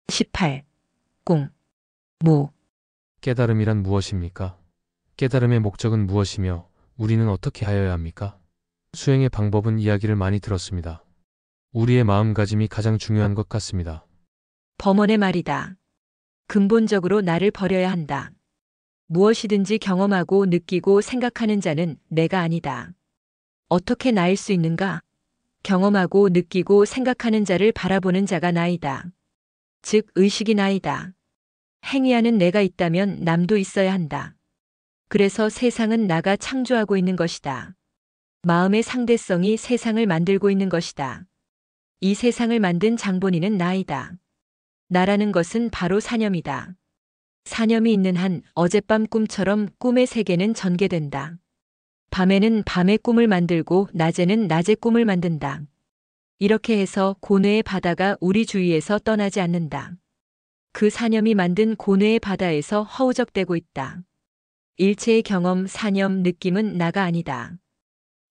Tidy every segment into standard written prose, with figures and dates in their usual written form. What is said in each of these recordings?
18. 꽁, 모. 깨달음이란 무엇입니까? 깨달음의 목적은 무엇이며 우리는 어떻게 하여야 합니까? 수행의 방법은 이야기를 많이 들었습니다. 우리의 마음가짐이 가장 중요한 것 같습니다. 범원의 말이다. 근본적으로 나를 버려야 한다. 무엇이든지 경험하고 느끼고 생각하는 자는 내가 아니다. 어떻게 나일 수 있는가? 경험하고 느끼고 생각하는 자를 바라보는 자가 나이다. 즉 의식이 나이다. 행위하는 내가 있다면 남도 있어야 한다. 그래서 세상은 나가 창조하고 있는 것이다. 마음의 상대성이 세상을 만들고 있는 것이다. 이 세상을 만든 장본인은 나이다. 나라는 것은 바로 사념이다. 사념이 있는 한 어젯밤 꿈처럼 꿈의 세계는 전개된다. 밤에는 밤의 꿈을 만들고 낮에는 낮의 꿈을 만든다. 이렇게 해서 고뇌의 바다가 우리 주위에서 떠나지 않는다. 그 사념이 만든 고뇌의 바다에서 허우적대고 있다. 일체의 경험, 사념, 느낌은 나가 아니다.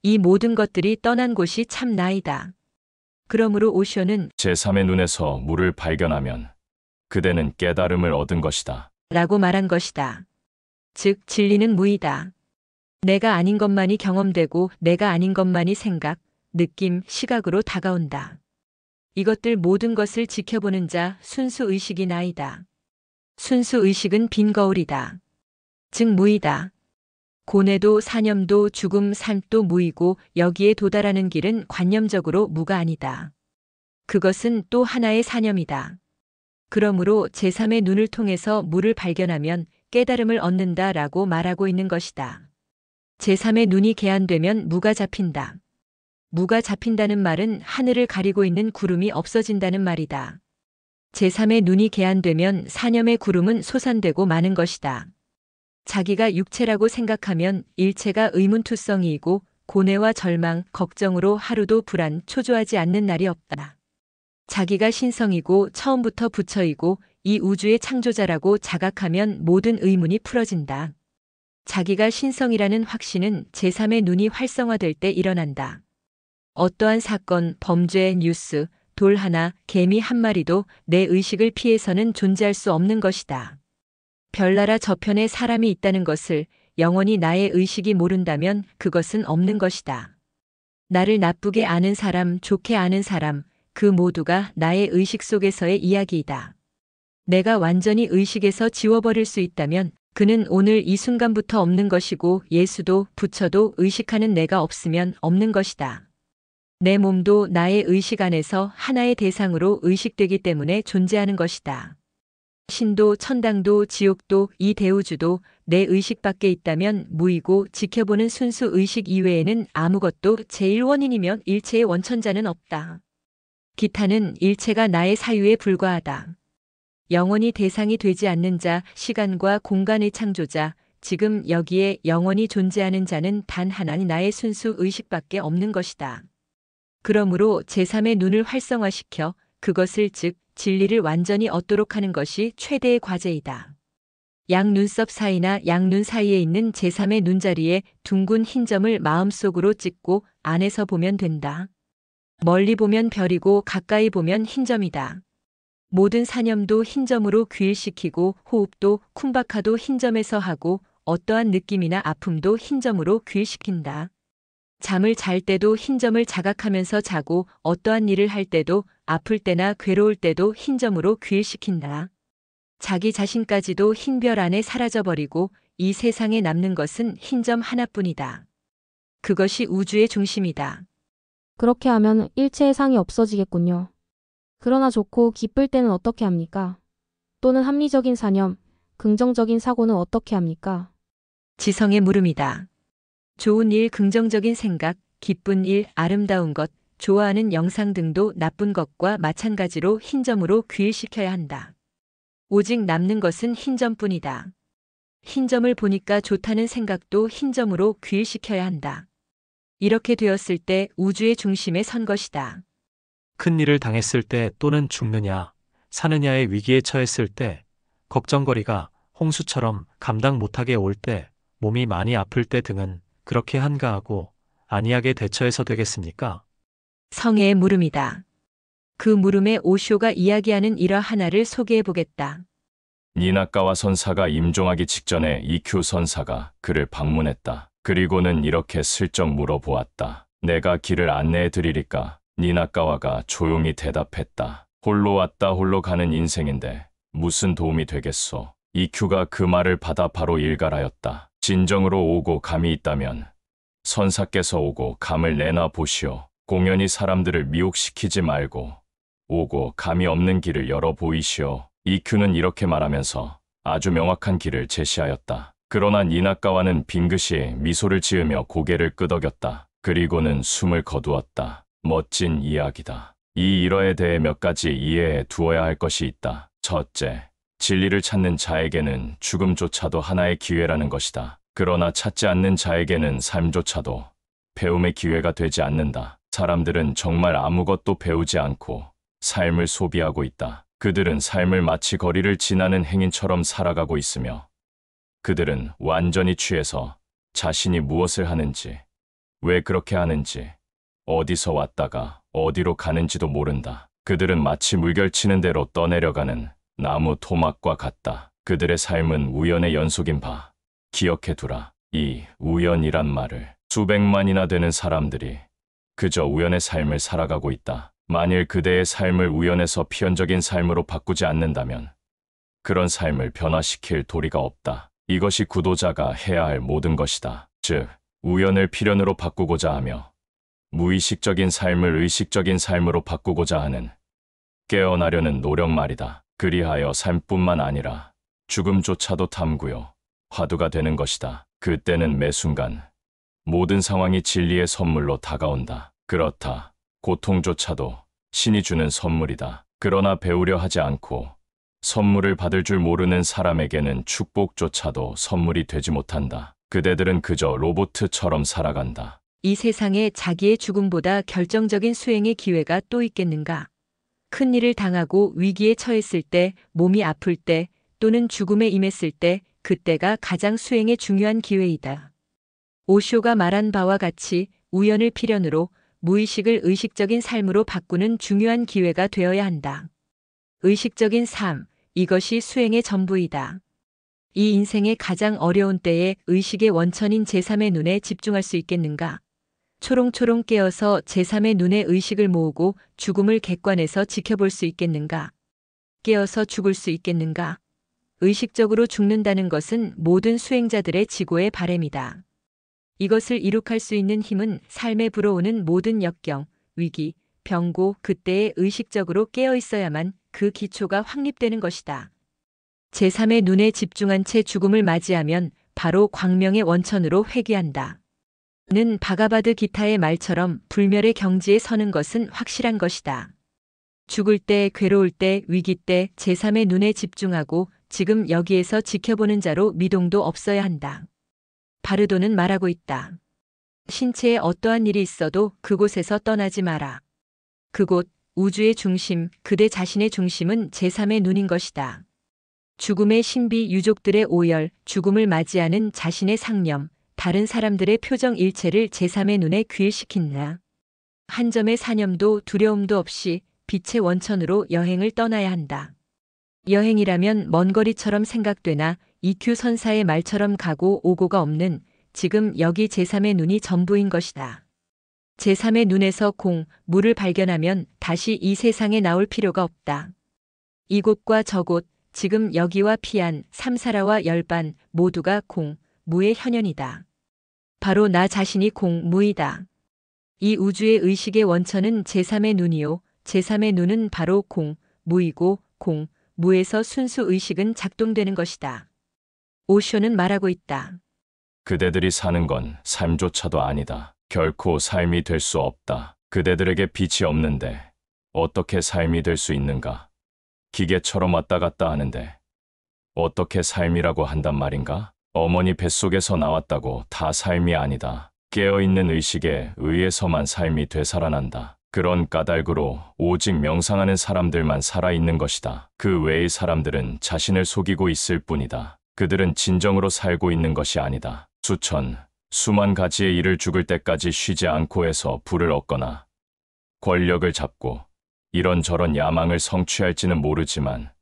이 모든 것들이 떠난 곳이 참 나이다. 그러므로 오쇼는 제3의 눈에서 물을 발견하면 그대는 깨달음을 얻은 것이다. 라고 말한 것이다. 즉 진리는 무이다. 내가 아닌 것만이 경험되고 내가 아닌 것만이 생각, 느낌, 시각으로 다가온다. 이것들 모든 것을 지켜보는 자 순수 의식이 나이다. 순수 의식은 빈 거울이다. 즉 무이다. 고뇌도 사념도 죽음, 삶도 무이고 여기에 도달하는 길은 관념적으로 무가 아니다. 그것은 또 하나의 사념이다. 그러므로 제3의 눈을 통해서 무를 발견하면 깨달음을 얻는다라고 말하고 있는 것이다. 제3의 눈이 개안되면 무가 잡힌다. 무가 잡힌다는 말은 하늘을 가리고 있는 구름이 없어진다는 말이다. 제3의 눈이 개안되면 사념의 구름은 솟아되고 마는 것이다. 자기가 육체라고 생각하면 일체가 의문투성이이고 고뇌와 절망, 걱정으로 하루도 불안, 초조하지 않는 날이 없다. 자기가 신성이고 처음부터 부처이고 이 우주의 창조자라고 자각하면 모든 의문이 풀어진다. 자기가 신성이라는 확신은 제3의 눈이 활성화될 때 일어난다. 어떠한 사건, 범죄, 뉴스, 돌 하나, 개미 한 마리도 내 의식을 피해서는 존재할 수 없는 것이다. 별나라 저편에 사람이 있다는 것을 영원히 나의 의식이 모른다면 그것은 없는 것이다. 나를 나쁘게 아는 사람, 좋게 아는 사람, 그 모두가 나의 의식 속에서의 이야기이다. 내가 완전히 의식에서 지워버릴 수 있다면 그는 오늘 이 순간부터 없는 것이고 예수도 부처도 의식하는 내가 없으면 없는 것이다. 내 몸도 나의 의식 안에서 하나의 대상으로 의식되기 때문에 존재하는 것이다. 신도 천당도 지옥도 이 대우주도 내 의식 밖에 있다면 무이고 지켜보는 순수 의식 이외에는 아무것도 제1원인이며 일체의 원천자는 없다. 기타는 일체가 나의 사유에 불과하다. 영원히 대상이 되지 않는 자, 시간과 공간의 창조자, 지금 여기에 영원히 존재하는 자는 단 하나니 나의 순수 의식밖에 없는 것이다. 그러므로 제3의 눈을 활성화시켜 그것을 즉 진리를 완전히 얻도록 하는 것이 최대의 과제이다. 양 눈썹 사이나 양눈 사이에 있는 제3의 눈자리에 둥근 흰 점을 마음속으로 찍고 안에서 보면 된다. 멀리 보면 별이고 가까이 보면 흰 점이다. 모든 사념도 흰 점으로 귀일시키고 호흡도 쿰바카도 흰 점에서 하고 어떠한 느낌이나 아픔도 흰 점으로 귀일시킨다. 잠을 잘 때도 흰 점을 자각하면서 자고 어떠한 일을 할 때도 아플 때나 괴로울 때도 흰 점으로 귀일시킨다. 자기 자신까지도 흰 별 안에 사라져버리고 이 세상에 남는 것은 흰 점 하나뿐이다. 그것이 우주의 중심이다. 그렇게 하면 일체의 상이 없어지겠군요. 그러나 좋고 기쁠 때는 어떻게 합니까? 또는 합리적인 사념, 긍정적인 사고는 어떻게 합니까? 지성의 물음이다. 좋은 일, 긍정적인 생각, 기쁜 일, 아름다운 것, 좋아하는 영상 등도 나쁜 것과 마찬가지로 흰 점으로 귀일시켜야 한다. 오직 남는 것은 흰 점뿐이다. 흰 점을 보니까 좋다는 생각도 흰 점으로 귀일시켜야 한다. 이렇게 되었을 때 우주의 중심에 선 것이다. 큰 일을 당했을 때 또는 죽느냐, 사느냐의 위기에 처했을 때, 걱정거리가 홍수처럼 감당 못하게 올 때, 몸이 많이 아플 때 등은 그렇게 한가하고 안이하게 대처해서 되겠습니까? 성애의 물음이다. 그 물음에 오쇼가 이야기하는 일화 하나를 소개해 보겠다. 니나카와 선사가 임종하기 직전에 이큐 선사가 그를 방문했다. 그리고는 이렇게 슬쩍 물어보았다. 내가 길을 안내해 드리리까? 니나카와가 조용히 대답했다. 홀로 왔다 홀로 가는 인생인데 무슨 도움이 되겠소? 이큐가 그 말을 받아 바로 일갈하였다. 진정으로 오고 감이 있다면 선사께서 오고 감을 내놔 보시오. 공연히 사람들을 미혹시키지 말고 오고 감이 없는 길을 열어 보이시오. 이큐는 이렇게 말하면서 아주 명확한 길을 제시하였다. 그러나 니나카와는 빙긋이 미소를 지으며 고개를 끄덕였다. 그리고는 숨을 거두었다. 멋진 이야기다. 이 일화에 대해 몇 가지 이해해 두어야 할 것이 있다. 첫째, 진리를 찾는 자에게는 죽음조차도 하나의 기회라는 것이다. 그러나 찾지 않는 자에게는 삶조차도 배움의 기회가 되지 않는다. 사람들은 정말 아무것도 배우지 않고 삶을 소비하고 있다. 그들은 삶을 마치 거리를 지나는 행인처럼 살아가고 있으며 그들은 완전히 취해서 자신이 무엇을 하는지, 왜 그렇게 하는지, 어디서 왔다가 어디로 가는지도 모른다. 그들은 마치 물결치는 대로 떠내려가는 나무 토막과 같다. 그들의 삶은 우연의 연속인 바. 기억해두라. 이 우연이란 말을. 수백만이나 되는 사람들이 그저 우연의 삶을 살아가고 있다. 만일 그대의 삶을 우연에서 필연적인 삶으로 바꾸지 않는다면 그런 삶을 변화시킬 도리가 없다. 이것이 구도자가 해야 할 모든 것이다. 즉, 우연을 필연으로 바꾸고자 하며 무의식적인 삶을 의식적인 삶으로 바꾸고자 하는 깨어나려는 노력 말이다. 그리하여 삶뿐만 아니라 죽음조차도 탐구요 화두가 되는 것이다. 그때는 매 순간 모든 상황이 진리의 선물로 다가온다. 그렇다. 고통조차도 신이 주는 선물이다. 그러나 배우려 하지 않고 선물을 받을 줄 모르는 사람에게는 축복조차도 선물이 되지 못한다. 그대들은 그저 로봇처럼 살아간다. 이 세상에 자기의 죽음보다 결정적인 수행의 기회가 또 있겠는가? 큰 일을 당하고 위기에 처했을 때, 몸이 아플 때, 또는 죽음에 임했을 때, 그때가 가장 수행의 중요한 기회이다. 오쇼가 말한 바와 같이 우연을 필연으로 무의식을 의식적인 삶으로 바꾸는 중요한 기회가 되어야 한다. 의식적인 삶, 이것이 수행의 전부이다. 이 인생의 가장 어려운 때에 의식의 원천인 제3의 눈에 집중할 수 있겠는가? 초롱초롱 깨어서 제3의 눈에 의식을 모으고 죽음을 객관해서 지켜볼 수 있겠는가? 깨어서 죽을 수 있겠는가? 의식적으로 죽는다는 것은 모든 수행자들의 지고의 바램이다. 이것을 이룩할 수 있는 힘은 삶에 불어오는 모든 역경, 위기, 병고, 그때에 의식적으로 깨어 있어야만 그 기초가 확립되는 것이다. 제3의 눈에 집중한 채 죽음을 맞이하면 바로 광명의 원천으로 회귀한다. 는 바가바드 기타의 말처럼 불멸의 경지에 서는 것은 확실한 것이다. 죽을 때, 괴로울 때, 위기 때 제3의 눈에 집중하고 지금 여기에서 지켜보는 자로 미동도 없어야 한다. 바르도는 말하고 있다. 신체에 어떠한 일이 있어도 그곳에서 떠나지 마라. 그곳, 우주의 중심, 그대 자신의 중심은 제3의 눈인 것이다. 죽음의 신비, 유족들의 오열, 죽음을 맞이하는 자신의 상념, 다른 사람들의 표정 일체를 제3의 눈에 귀일시킨다. 한 점의 사념도 두려움도 없이 빛의 원천으로 여행을 떠나야 한다. 여행이라면 먼 거리처럼 생각되나 이큐 선사의 말처럼 가고 오고가 없는 지금 여기 제3의 눈이 전부인 것이다. 제3의 눈에서 공, 무를 발견하면 다시 이 세상에 나올 필요가 없다. 이곳과 저곳, 지금 여기와 피안, 삼사라와 열반 모두가 공, 무의 현현이다. 바로 나 자신이 공, 무이다. 이 우주의 의식의 원천은 제3의 눈이요. 제3의 눈은 바로 공, 무이고 공, 무에서 순수 의식은 작동되는 것이다. 오쇼는 말하고 있다. 그대들이 사는 건 삶조차도 아니다. 결코 삶이 될 수 없다. 그대들에게 빛이 없는데 어떻게 삶이 될 수 있는가? 기계처럼 왔다 갔다 하는데 어떻게 삶이라고 한단 말인가? 어머니 뱃속에서 나왔다고 다 삶이 아니다. 깨어있는 의식에 의해서만 삶이 되살아난다. 그런 까닭으로 오직 명상하는 사람들만 살아있는 것이다. 그 외의 사람들은 자신을 속이고 있을 뿐이다. 그들은 진정으로 살고 있는 것이 아니다. 수천, 수만 가지의 일을 죽을 때까지 쉬지 않고 해서 부를 얻거나 권력을 잡고 이런저런 야망을 성취할지는 모르지만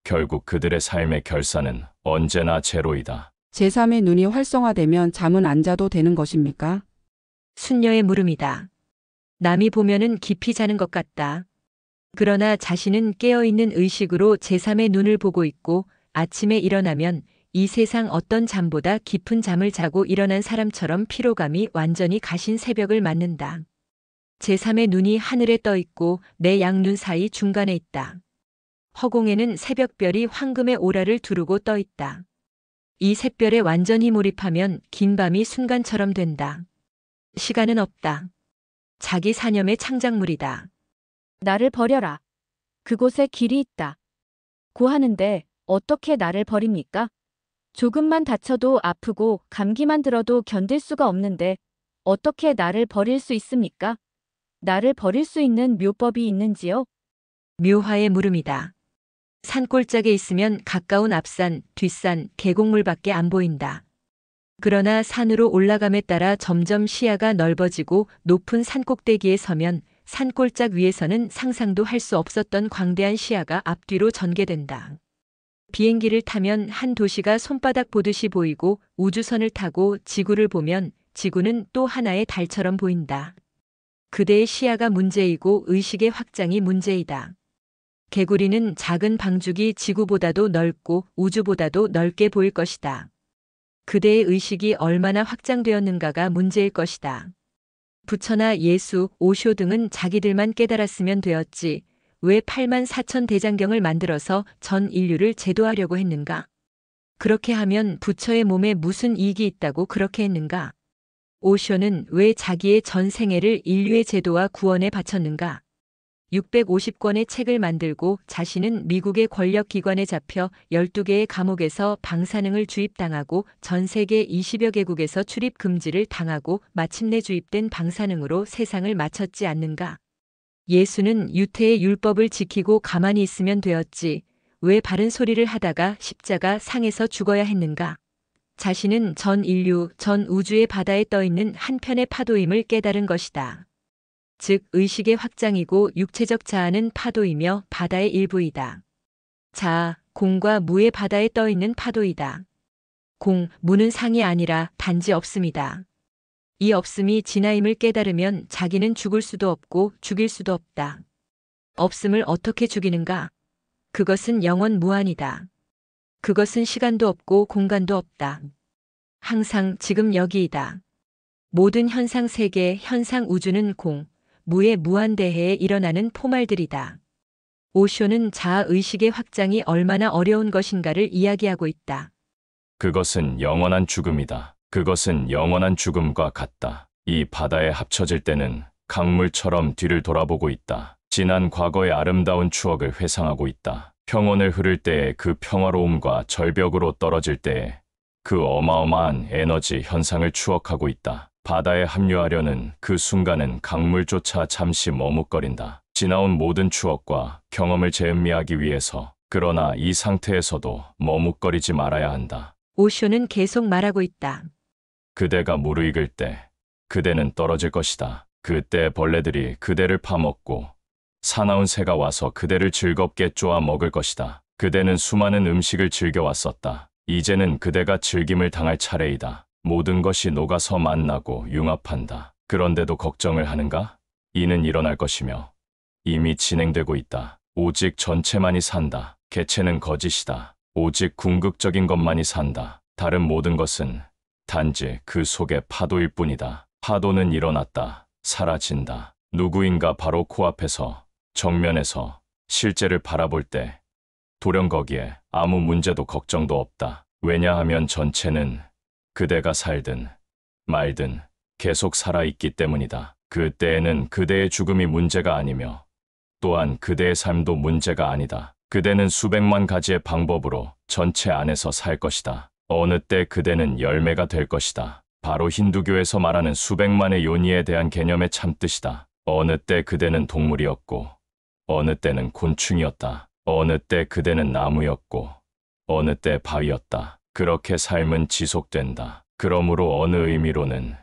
결국 그들의 삶의 결산은 언제나 제로이다. 제3의 눈이 활성화되면 잠은 안 자도 되는 것입니까? 순녀의 물음이다. 남이 보면은 깊이 자는 것 같다. 그러나 자신은 깨어있는 의식으로 제3의 눈을 보고 있고 아침에 일어나면 이 세상 어떤 잠보다 깊은 잠을 자고 일어난 사람처럼 피로감이 완전히 가신 새벽을 맞는다. 제3의 눈이 하늘에 떠 있고 내 양눈 사이 중간에 있다. 허공에는 새벽별이 황금의 오라를 두르고 떠 있다. 이 샛별에 완전히 몰입하면 긴 밤이 순간처럼 된다. 시간은 없다. 자기 사념의 창작물이다. 나를 버려라. 그곳에 길이 있다. 고하는데 어떻게 나를 버립니까? 조금만 다쳐도 아프고 감기만 들어도 견딜 수가 없는데 어떻게 나를 버릴 수 있습니까? 나를 버릴 수 있는 묘법이 있는지요? 묘화의 물음이다. 산골짜기에 있으면 가까운 앞산, 뒷산, 계곡물밖에 안 보인다. 그러나 산으로 올라감에 따라 점점 시야가 넓어지고 높은 산꼭대기에 서면 산골짝 위에서는 상상도 할 수 없었던 광대한 시야가 앞뒤로 전개된다. 비행기를 타면 한 도시가 손바닥 보듯이 보이고 우주선을 타고 지구를 보면 지구는 또 하나의 달처럼 보인다. 그대의 시야가 문제이고 의식의 확장이 문제이다. 개구리는 작은 방죽이 지구보다도 넓고 우주보다도 넓게 보일 것이다. 그대의 의식이 얼마나 확장되었는가가 문제일 것이다. 부처나 예수, 오쇼 등은 자기들만 깨달았으면 되었지 왜 8만 4천 대장경을 만들어서 전 인류를 제도하려고 했는가? 그렇게 하면 부처의 몸에 무슨 이익이 있다고 그렇게 했는가? 오쇼는 왜 자기의 전 생애를 인류의 제도와 구원에 바쳤는가? 650권의 책을 만들고 자신은 미국의 권력기관에 잡혀 12개의 감옥에서 방사능을 주입당하고 전 세계 20여 개국에서 출입 금지를 당하고 마침내 주입된 방사능으로 세상을 마쳤지 않는가? 예수는 유태의 율법을 지키고 가만히 있으면 되었지 왜 바른 소리를 하다가 십자가 상에서 죽어야 했는가? 자신은 전 인류, 전 우주의 바다에 떠있는 한편의 파도임을 깨달은 것이다. 즉 의식의 확장이고 육체적 자아는 파도이며 바다의 일부이다. 자아, 공과 무의 바다에 떠있는 파도이다. 공, 무는 상이 아니라 단지 없음이다. 이 없음이 진화임을 깨달으면 자기는 죽을 수도 없고 죽일 수도 없다. 없음을 어떻게 죽이는가? 그것은 영원 무한이다. 그것은 시간도 없고 공간도 없다. 항상 지금 여기이다. 모든 현상 세계, 현상 우주는 공, 무의 무한대해에 일어나는 포말들이다. 오쇼는 자아의식의 확장이 얼마나 어려운 것인가를 이야기하고 있다. 그것은 영원한 죽음이다. 그것은 영원한 죽음과 같다. 이 바다에 합쳐질 때는 강물처럼 뒤를 돌아보고 있다. 지난 과거의 아름다운 추억을 회상하고 있다. 평온을 흐를 때의 그 평화로움과 절벽으로 떨어질 때의 그 어마어마한 에너지 현상을 추억하고 있다. 바다에 합류하려는 그 순간은 강물조차 잠시 머뭇거린다. 지나온 모든 추억과 경험을 재음미하기 위해서. 그러나 이 상태에서도 머뭇거리지 말아야 한다. 오쇼는 계속 말하고 있다. 그대가 무르익을 때 그대는 떨어질 것이다. 그때 벌레들이 그대를 파먹고 사나운 새가 와서 그대를 즐겁게 쪼아 먹을 것이다. 그대는 수많은 음식을 즐겨왔었다. 이제는 그대가 즐김을 당할 차례이다. 모든 것이 녹아서 만나고 융합한다. 그런데도 걱정을 하는가? 이는 일어날 것이며 이미 진행되고 있다. 오직 전체만이 산다. 개체는 거짓이다. 오직 궁극적인 것만이 산다. 다른 모든 것은 단지 그 속의 파도일 뿐이다. 파도는 일어났다. 사라진다. 누구인가 바로 코앞에서 정면에서 실제를 바라볼 때 돌연 거기에 아무 문제도 걱정도 없다. 왜냐하면 전체는 그대가 살든 말든 계속 살아있기 때문이다. 그때에는 그대의 죽음이 문제가 아니며 또한 그대의 삶도 문제가 아니다. 그대는 수백만 가지의 방법으로 전체 안에서 살 것이다. 어느 때 그대는 열매가 될 것이다. 바로 힌두교에서 말하는 수백만의 요니에 대한 개념의 참뜻이다. 어느 때 그대는 동물이었고 어느 때는 곤충이었다. 어느 때 그대는 나무였고 어느 때 바위였다. 그렇게 삶은 지속된다. 그러므로 어느 의미로는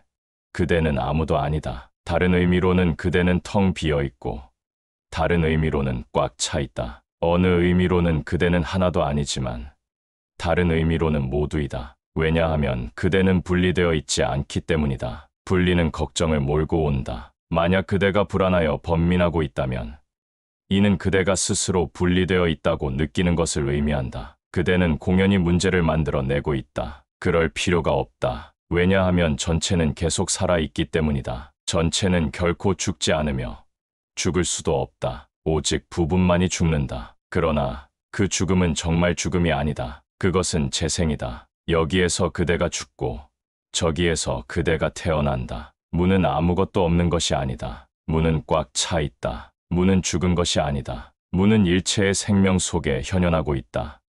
그대는 아무도 아니다. 다른 의미로는 그대는 텅 비어있고 다른 의미로는 꽉 차 있다. 어느 의미로는 그대는 하나도 아니지만 다른 의미로는 모두이다. 왜냐하면 그대는 분리되어 있지 않기 때문이다. 분리는 걱정을 몰고 온다. 만약 그대가 불안하여 번민하고 있다면 이는 그대가 스스로 분리되어 있다고 느끼는 것을 의미한다. 그대는 공연히 문제를 만들어 내고 있다. 그럴 필요가 없다. 왜냐하면 전체는 계속 살아있기 때문이다. 전체는 결코 죽지 않으며 죽을 수도 없다. 오직 부분만이 죽는다. 그러나 그 죽음은 정말 죽음이 아니다. 그것은 재생이다. 여기에서 그대가 죽고 저기에서 그대가 태어난다. 문은 아무것도 없는 것이 아니다. 문은 꽉 차 있다. 문은 죽은 것이 아니다. 문은 일체의 생명 속에 현현하고 있다.